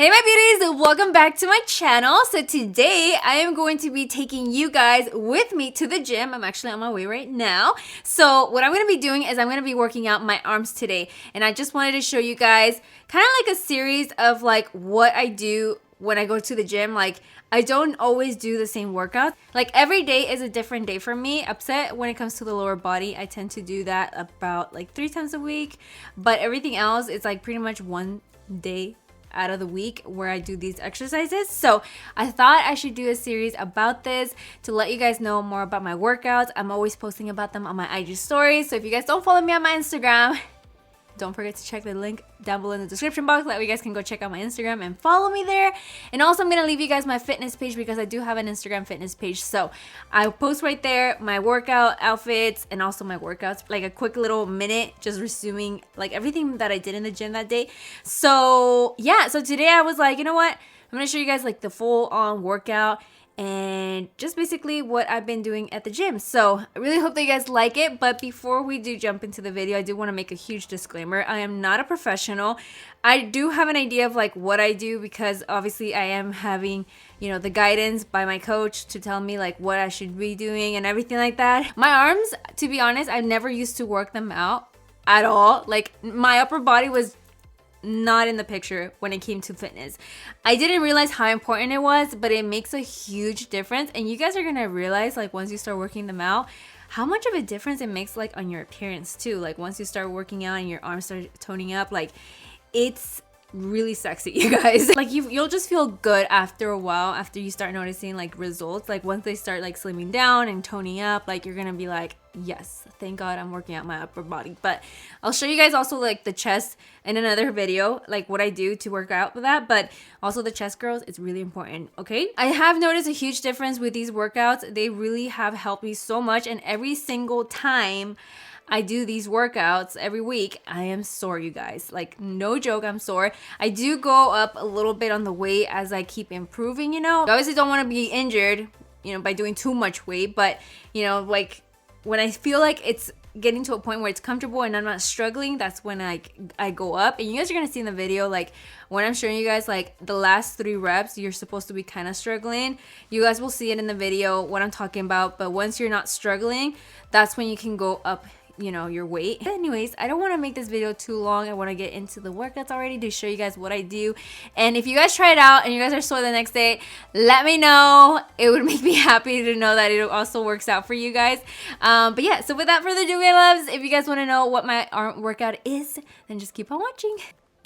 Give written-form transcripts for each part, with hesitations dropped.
Hey my beauties, welcome back to my channel. So today I am going to be taking you guys with me to the gym. I'm actually on my way right now. So what I'm going to be doing is I'm going to be working out my arms today. And I just wanted to show you guys kind of like a series of like what I do when I go to the gym. Like I don't always do the same workout. Like every day is a different day for me. Except when it comes to the lower body, I tend to do that about like 3 times a week. But everything else is like pretty much one day out of the week where I do these exercises. So I thought I should do a series about this to let you guys know more about my workouts. I'm always posting about them on my IG stories. So if you guys don't follow me on my Instagram, don't forget to check the link down below in the description box. That way you guys can go check out my Instagram and follow me there. And also I'm going to leave you guys my fitness page because I do have an Instagram fitness page. So I post right there my workout outfits and also my workouts, like a quick little minute just resuming like everything that I did in the gym that day. So yeah, so today I was like, you know what? I'm going to show you guys like the full on workout and just basically what I've been doing at the gym. So I really hope that you guys like it. But before we do jump into the video, I do want to make a huge disclaimer. I am not a professional. I do have an idea of like what I do because obviously I am having, you know, the guidance by my coach to tell me like what I should be doing and everything like that. My arms, to be honest, I never used to work them out at all. Like my upper body was not in the picture when it came to fitness. I didn't realize how important it was, but it makes a huge difference. And you guys are gonna realize like once you start working them out, how much of a difference it makes like on your appearance too. Like once you start working out and your arms start toning up, like it's really sexy, you guys. Like you'll just feel good after a while, after you start noticing like results. Like once they start like slimming down and toning up, like you're gonna be like, yes, thank God I'm working out my upper body. But I'll show you guys also like the chest in another video, like what I do to work out with that. But also the chest, girls, it's really important. Okay, I have noticed a huge difference with these workouts. They really have helped me so much, and every single time I do these workouts every week, I am sore, you guys. Like no joke, I'm sore. I do go up a little bit on the weight as I keep improving, you know. I obviously don't want to be injured, you know, by doing too much weight, but you know, like when I feel like it's getting to a point where it's comfortable and I'm not struggling, that's when I go up. And you guys are gonna see in the video, like when I'm showing you guys like the last 3 reps, you're supposed to be kind of struggling. You guys will see it in the video what I'm talking about. But once you're not struggling, that's when you can go up, you know, your weight. But anyways, I don't want to make this video too long. I want to get into the workouts already to show you guys what I do. And if you guys try it out and you guys are sore the next day, let me know. It would make me happy to know that it also works out for you guys. But yeah, so without further ado, my loves, if you guys want to know what my arm workout is, then just keep on watching.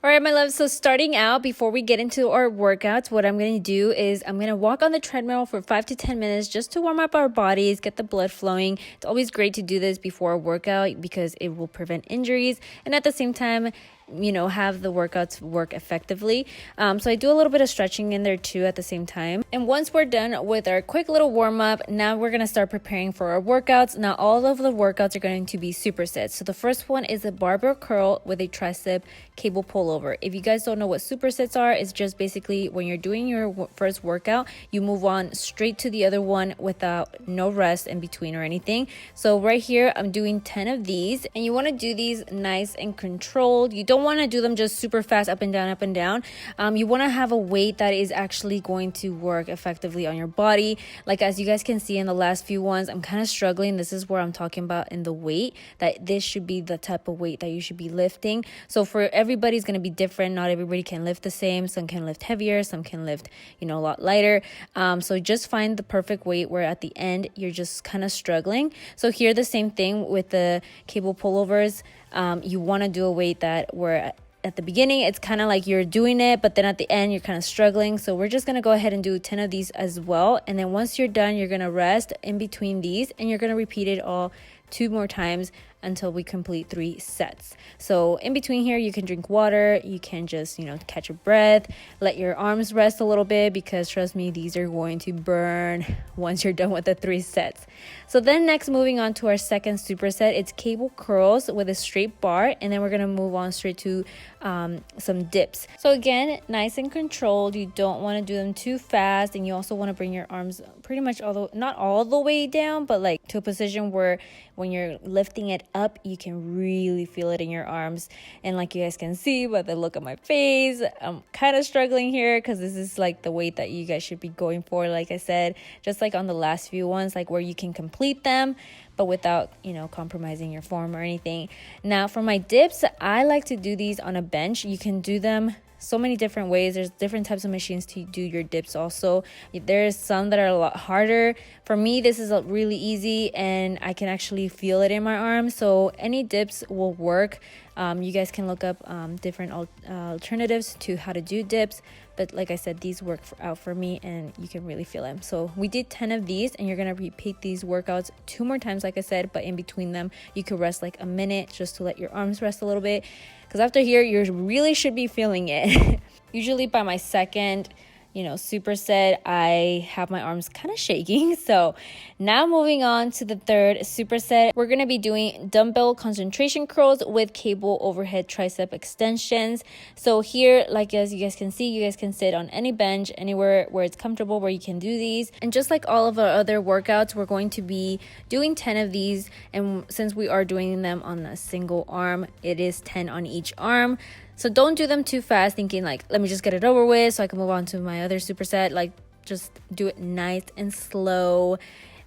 All right, my love, so starting out, before we get into our workouts, what I'm going to do is I'm going to walk on the treadmill for 5 to 10 minutes just to warm up our bodies, get the blood flowing. It's always great to do this before a workout because it will prevent injuries and at the same time, you know, have the workouts work effectively. So I do a little bit of stretching in there too at the same time. And once we're done with our quick little warm up, now we're going to start preparing for our workouts. Now all of the workouts are going to be supersets. So the first one is a barbell curl with a tricep cable pullover. If you guys don't know what supersets are, it's just basically when you're doing your first workout, you move on straight to the other one without no rest in between or anything. So right here, I'm doing 10 of these, and you want to do these nice and controlled. You don't want to do them just super fast up and down, up and down. You want to have a weight that is actually going to work effectively on your body. Like as you guys can see in the last few ones, I'm kind of struggling. This is where I'm talking about in the weight, that this should be the type of weight that you should be lifting. So for everybody's going to be different. Not everybody can lift the same. Some can lift heavier, some can lift, you know, a lot lighter. So just find the perfect weight where at the end you're just kind of struggling. So here the same thing with the cable pullovers. You want to do a weight that where at the beginning it's kind of like you're doing it, but then at the end you're kind of struggling. So we're just going to go ahead and do 10 of these as well. And then once you're done, you're going to rest in between these and you're going to repeat it all 2 more times until we complete 3 sets. So in between here, you can drink water, you can just, you know, catch your breath, let your arms rest a little bit, because trust me, these are going to burn once you're done with the 3 sets. So then next, moving on to our second superset, it's cable curls with a straight bar, and then we're gonna move on straight to some dips. So again, nice and controlled. You don't want to do them too fast, and you also want to bring your arms pretty much not all the way down, but like to a position where when you're lifting it up, you can really feel it in your arms. And like you guys can see by the look on my face, I'm kind of struggling here because this is like the weight that you guys should be going for, like I said, just like on the last few ones, like where you can complete them but without, compromising your form or anything. Now for my dips, I like to do these on a bench. You can do them so many different ways. There's different types of machines to do your dips also. There's some that are a lot harder. For me, this is really easy and I can actually feel it in my arms. So any dips will work. You guys can look up different alternatives to how to do dips. But like I said, these work out for me and you can really feel them. So we did 10 of these and you're going to repeat these workouts 2 more times, like I said, but in between them, you could rest like a minute just to let your arms rest a little bit. Because after here, you really should be feeling it. Usually by my second, superset, I have my arms kind of shaking. So now moving on to the third superset, we're going to be doing dumbbell concentration curls with cable overhead tricep extensions. So here, like as you guys can see, you guys can sit on any bench, anywhere where it's comfortable, where you can do these. And just like all of our other workouts, we're going to be doing 10 of these. And since we are doing them on a single arm, it is 10 on each arm. So don't do them too fast thinking like, let me just get it over with so I can move on to my other superset. Like just do it nice and slow.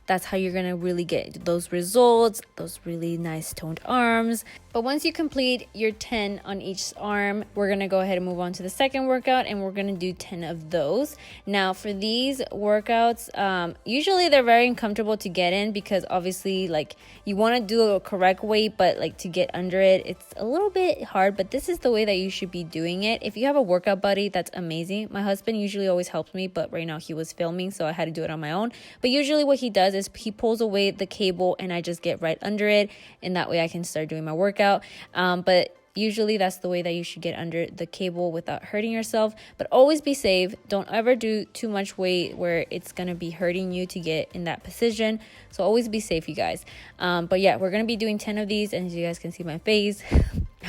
That's how you're going to really get those results, those really nice toned arms. But once you complete your 10 on each arm, we're going to go ahead and move on to the second workout and we're going to do 10 of those. Now for these workouts, usually they're very uncomfortable to get in because obviously like you want to do a correct weight, but like to get under it, it's a little bit hard, but this is the way that you should be doing it. If you have a workout buddy, that's amazing. My husband usually always helps me, but right now he was filming, so I had to do it on my own. But usually what he does is he pulls away the cable and I just get right under it, and that way I can start doing my workout. But usually that's the way that you should get under the cable without hurting yourself. But always be safe. Don't ever do too much weight where it's going to be hurting you to get in that position. So always be safe, you guys. But yeah, we're going to be doing 10 of these, and as you guys can see my face,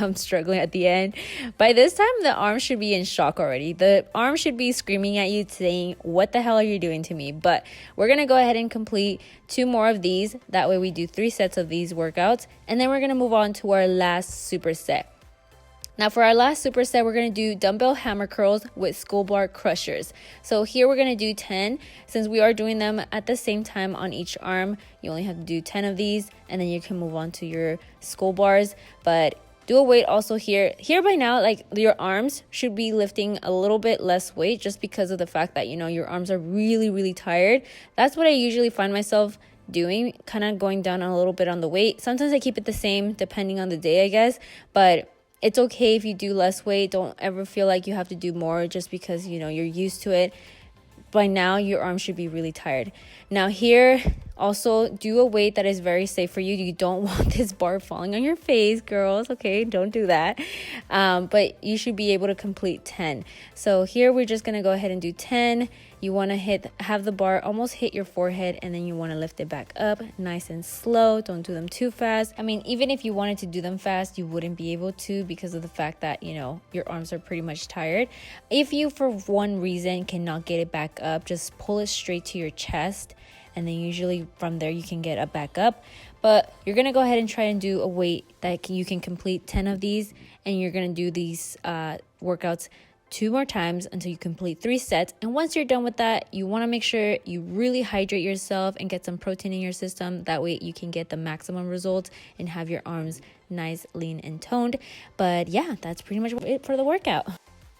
I'm struggling at the end. By this time, the arm should be in shock already. The arm should be screaming at you saying, what the hell are you doing to me? But we're going to go ahead and complete 2 more of these. That way we do 3 sets of these workouts. And then we're going to move on to our last superset. Now for our last superset, we're going to do dumbbell hammer curls with Schoolboard crushers. So here we're going to do 10. Since we are doing them at the same time on each arm, you only have to do 10 of these and then you can move on to your Schoolbars. But do a weight also here. Here by now, like your arms should be lifting a little bit less weight just because of the fact that, your arms are really, really tired. That's what I usually find myself doing, kind of going down a little bit on the weight. Sometimes I keep it the same depending on the day, I guess. But it's okay if you do less weight. Don't ever feel like you have to do more just because, you're used to it. By now, your arms should be really tired. Now here, also do a weight that is very safe for you. You don't want this bar falling on your face, girls. Okay, don't do that. But you should be able to complete 10. So here we're just gonna go ahead and do 10. You want to have the bar almost hit your forehead, and then you want to lift it back up nice and slow. Don't do them too fast. I mean, even if you wanted to do them fast, you wouldn't be able to because of the fact that, your arms are pretty much tired. If you, for one reason, cannot get it back up, just pull it straight to your chest, and then usually from there you can get it back up. But you're going to go ahead and try and do a weight that you can complete 10 of these, and you're going to do these workouts 2 more times until you complete 3 sets. And once you're done with that, you want to make sure you really hydrate yourself and get some protein in your system. That way you can get the maximum results and have your arms nice, lean, and toned. But yeah, that's pretty much it for the workout. All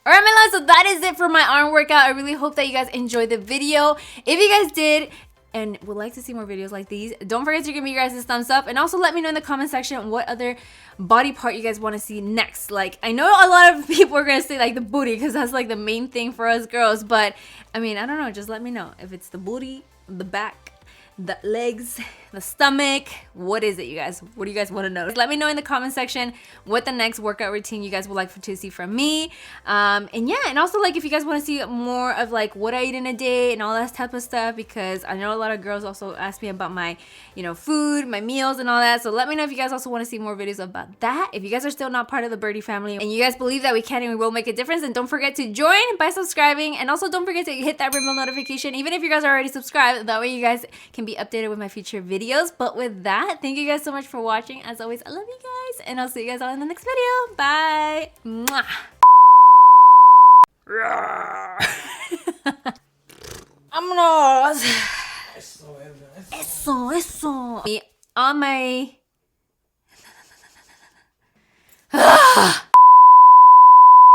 right, my loves, so that is it for my arm workout. I really hope that you guys enjoyed the video. If you guys did and would like to see more videos like these, don't forget to give me your guys' thumbs up, and also let me know in the comment section what other body part you guys want to see next. Like, I know a lot of people are gonna say like the booty because that's like the main thing for us girls, but I mean, I don't know, just let me know if it's the booty, the back, the legs, the stomach. What is it, you guys? What do you guys want to know? Let me know in the comment section what the next workout routine you guys would like to see from me. And yeah, and also like if you guys want to see more of like what I eat in a day and all that type of stuff, because I know a lot of girls also ask me about my, you know, food, my meals and all that. So let me know if you guys also want to see more videos about that. If you guys are still not part of the Birdie family and you guys believe that we can and we will make a difference, then don't forget to join by subscribing, and also don't forget to hit that ring bell notification even if you guys are already subscribed. That way you guys can be updated with my future videos. But with that, thank you guys so much for watching. As always, I love you guys, and I'll see you guys all in the next video. Bye. Mwah. Vámonos. Eso. On my